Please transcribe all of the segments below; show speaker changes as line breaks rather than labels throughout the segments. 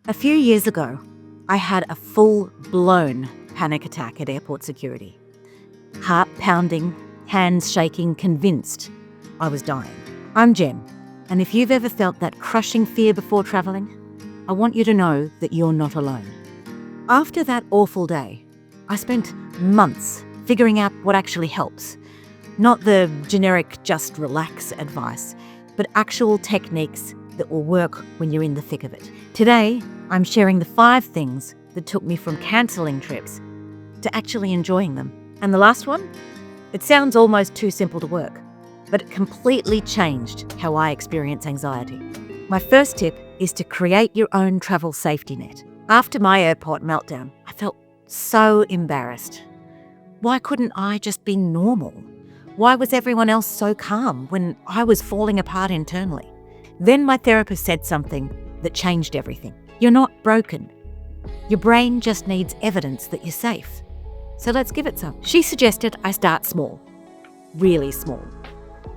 A few years ago, I had a full-blown panic attack at airport security. Heart pounding, hands shaking, convinced I was dying. I'm Jem, and if you've ever felt that crushing fear before travelling, I want you to know that you're not alone. After that awful day, I spent months figuring out what actually helps. Not the generic just relax advice, but actual techniques that will work when you're in the thick of it. Today, I'm sharing the 5 things that took me from cancelling trips to actually enjoying them. And the last one? It sounds almost too simple to work, but it completely changed how I experience anxiety. My first tip is to create your own travel safety net. After my airport meltdown, I felt so embarrassed. Why couldn't I just be normal? Why was everyone else so calm when I was falling apart internally? Then my therapist said something that changed everything. You're not broken. Your brain just needs evidence that you're safe. So let's give it some. She suggested I start small, really small.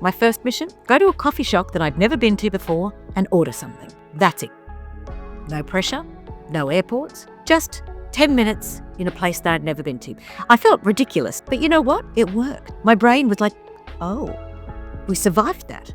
My first mission, go to a coffee shop that I'd never been to before and order something. That's it. No pressure, no airports, just 10 minutes in a place that I'd never been to. I felt ridiculous, but you know what? It worked. My brain was like, oh, we survived that.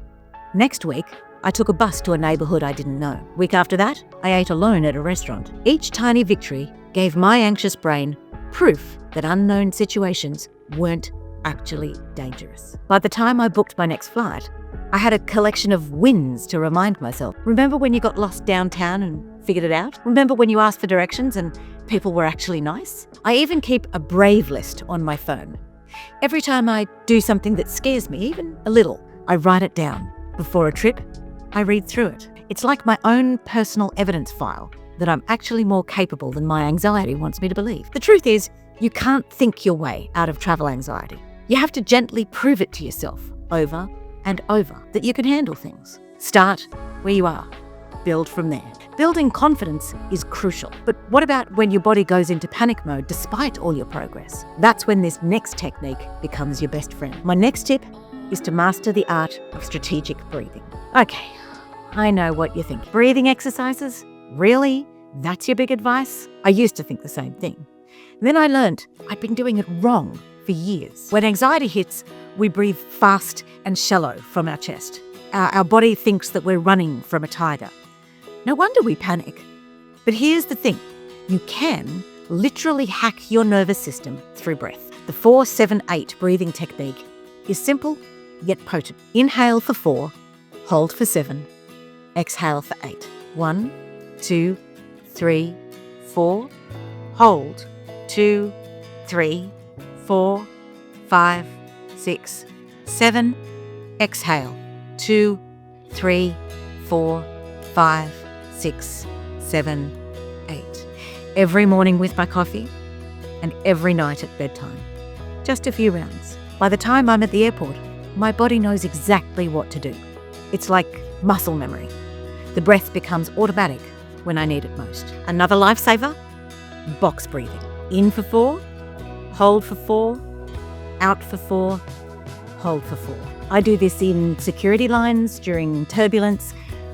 Next week, I took a bus to a neighbourhood I didn't know. Week after that, I ate alone at a restaurant. Each tiny victory gave my anxious brain proof that unknown situations weren't actually dangerous. By the time I booked my next flight, I had a collection of wins to remind myself. Remember when you got lost downtown and figured it out? Remember when you asked for directions and people were actually nice? I even keep a brave list on my phone. Every time I do something that scares me, even a little, I write it down. Before a trip, I read through it. It's like my own personal evidence file that I'm actually more capable than my anxiety wants me to believe. The truth is, you can't think your way out of travel anxiety. You have to gently prove it to yourself over and over that you can handle things. Start where you are. Build from there. Building confidence is crucial. But what about when your body goes into panic mode despite all your progress? That's when this next technique becomes your best friend. My next tip is to master the art of strategic breathing. Okay, I know what you think. Breathing exercises? Really? That's your big advice? I used to think the same thing. Then I learned I'd been doing it wrong for years. When anxiety hits, we breathe fast and shallow from our chest. Our body thinks that we're running from a tiger. No wonder we panic. But here's the thing. You can literally hack your nervous system through breath. The 4-7-8 breathing technique is simple yet potent. Inhale for 4, hold for 7, exhale for 8. 1, 2, 3, 4, hold, 2, 3, 4, 5, 6, 7, exhale, 2, 3, 4, 5, 6, 7, 8. Every morning with my coffee and every night at bedtime. Just a few rounds. By the time I'm at the airport, my body knows exactly what to do. It's like muscle memory. The breath becomes automatic when I need it most. Another lifesaver? Box breathing. In for 4, hold for 4, out for 4, hold for 4. I do this in security lines, during turbulence,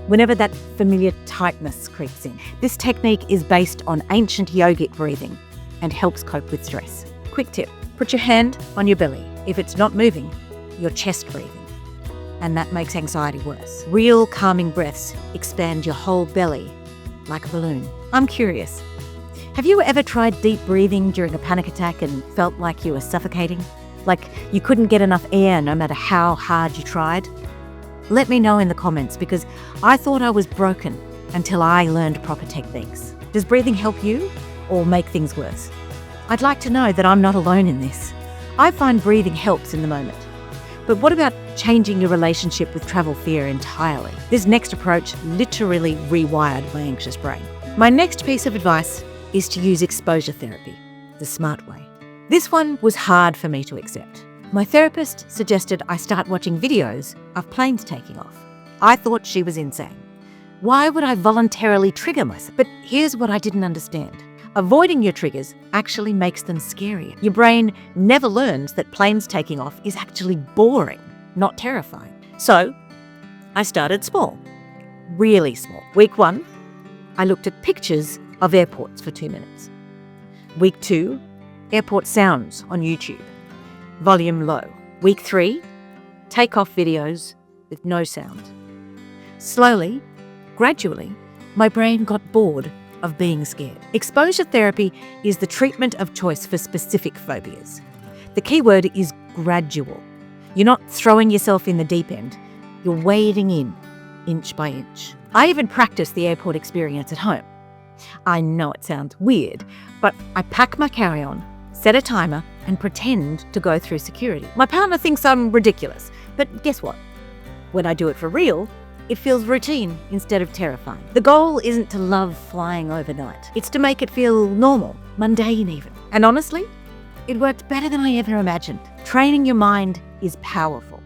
whenever that familiar tightness creeps in. This technique is based on ancient yogic breathing and helps cope with stress. Quick tip, put your hand on your belly. If it's not moving, you're chest breathing, and that makes anxiety worse. Real calming breaths expand your whole belly like a balloon. I'm curious, have you ever tried deep breathing during a panic attack and felt like you were suffocating? Like you couldn't get enough air no matter how hard you tried? Let me know in the comments, because I thought I was broken until I learned proper techniques. Does breathing help you or make things worse? I'd like to know that I'm not alone in this. I find breathing helps in the moment. But what about changing your relationship with travel fear entirely? This next approach literally rewired my anxious brain. My next piece of advice is to use exposure therapy, the smart way. This one was hard for me to accept. My therapist suggested I start watching videos of planes taking off. I thought she was insane. Why would I voluntarily trigger myself? But here's what I didn't understand. Avoiding your triggers actually makes them scarier. Your brain never learns that planes taking off is actually boring, not terrifying. So I started small, really small. Week 1, I looked at pictures of airports for 2 minutes. Week 2, airport sounds on YouTube. Volume low. Week 3, takeoff videos with no sound. Slowly, gradually, my brain got bored of being scared. Exposure therapy is the treatment of choice for specific phobias. The key word is gradual. You're not throwing yourself in the deep end. You're wading in, inch by inch. I even practice the airport experience at home. I know it sounds weird, but I pack my carry-on, set a timer, and pretend to go through security. My partner thinks I'm ridiculous, but guess what? When I do it for real, it feels routine instead of terrifying. The goal isn't to love flying overnight. It's to make it feel normal, mundane even. And honestly, it worked better than I ever imagined. Training your mind is powerful,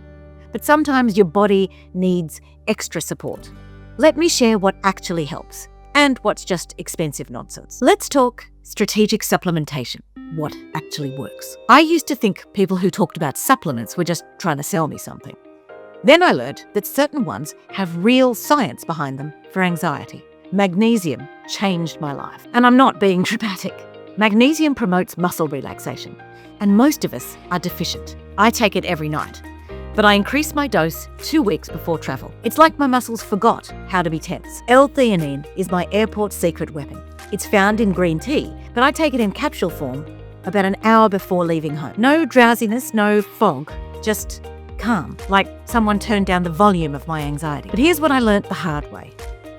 but sometimes your body needs extra support. Let me share what actually helps and what's just expensive nonsense. Let's talk strategic supplementation, what actually works. I used to think people who talked about supplements were just trying to sell me something. Then I learned that certain ones have real science behind them for anxiety. Magnesium changed my life. And I'm not being dramatic. Magnesium promotes muscle relaxation, and most of us are deficient. I take it every night, but I increase my dose 2 weeks before travel. It's like my muscles forgot how to be tense. L-theanine is my airport secret weapon. It's found in green tea, but I take it in capsule form about an hour before leaving home. No drowsiness, no fog, just calm, like someone turned down the volume of my anxiety. But here's what I learnt the hard way.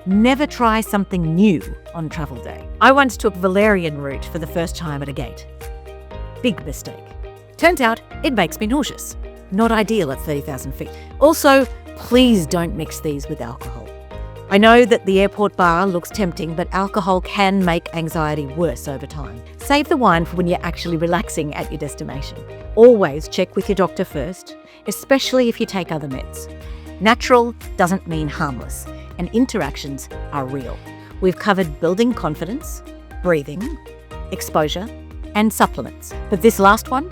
Never try something new on travel day. I once took Valerian route for the first time at a gate. Big mistake. Turns out it makes me nauseous. Not ideal at 30,000 feet. Also, please don't mix these with alcohol. I know that the airport bar looks tempting, but alcohol can make anxiety worse over time. Save the wine for when you're actually relaxing at your destination. Always check with your doctor first, especially if you take other meds. Natural doesn't mean harmless, and interactions are real. We've covered building confidence, breathing, exposure, and supplements. But this last one,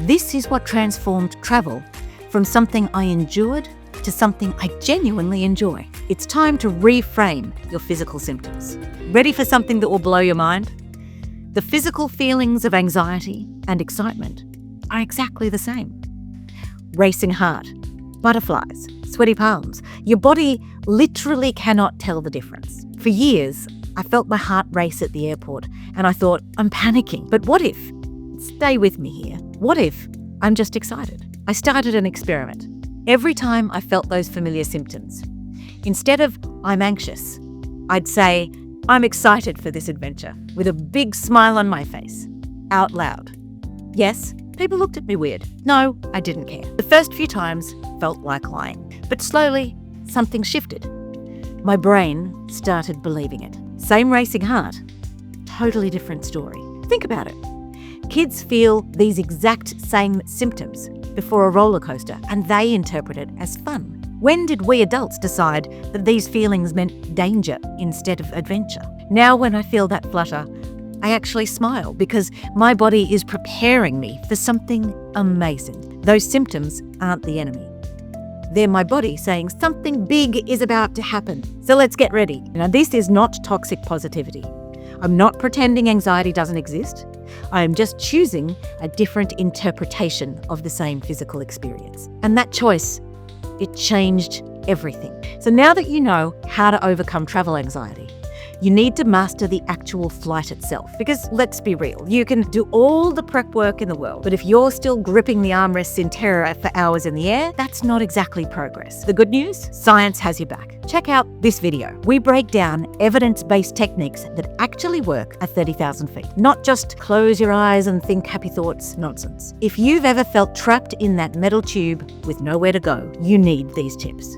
this is what transformed travel from something I endured to something I genuinely enjoy. It's time to reframe your physical symptoms. Ready for something that will blow your mind? The physical feelings of anxiety and excitement are exactly the same. Racing heart, butterflies, sweaty palms. Your body literally cannot tell the difference. For years, I felt my heart race at the airport and I thought, I'm panicking. But what if? Stay with me here. What if I'm just excited? I started an experiment. Every time I felt those familiar symptoms, instead of I'm anxious, I'd say I'm excited for this adventure with a big smile on my face, out loud. Yes, people looked at me weird. No, I didn't care. The first few times felt like lying, but slowly something shifted. My brain started believing it. Same racing heart, totally different story. Think about it. Kids feel these exact same symptoms before a roller coaster and they interpret it as fun. When did we adults decide that these feelings meant danger instead of adventure? Now when I feel that flutter, I actually smile because my body is preparing me for something amazing. Those symptoms aren't the enemy. They're my body saying something big is about to happen. So let's get ready. Now, this is not toxic positivity. I'm not pretending anxiety doesn't exist. I am just choosing a different interpretation of the same physical experience. And that choice, it changed everything. So now that you know how to overcome travel anxiety, you need to master the actual flight itself. Because let's be real, you can do all the prep work in the world, but if you're still gripping the armrests in terror for hours in the air, that's not exactly progress. The good news? Science has your back. Check out this video. We break down evidence-based techniques that actually work at 30,000 feet. Not just close your eyes and think happy thoughts nonsense. If you've ever felt trapped in that metal tube with nowhere to go, you need these tips.